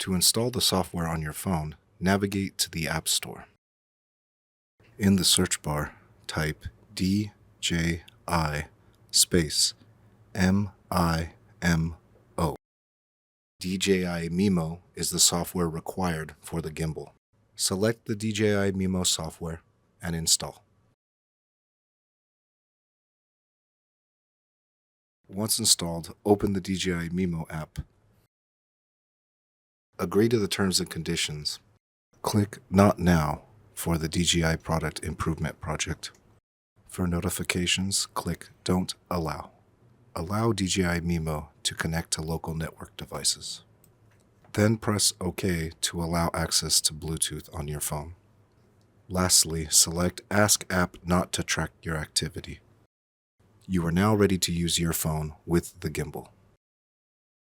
To install the software on your phone, navigate to the App Store. In the search bar, type DJI space MIMO. DJI Mimo is the software required for the gimbal. Select the DJI Mimo software and install. Once installed, open the DJI Mimo app. Agree to the terms and conditions. Click Not Now for the DJI Product Improvement Project. For notifications, click Don't Allow. Allow DJI Mimo to connect to local network devices. Then press OK to allow access to Bluetooth on your phone. Lastly, select Ask App Not to Track Your Activity. You are now ready to use your phone with the gimbal.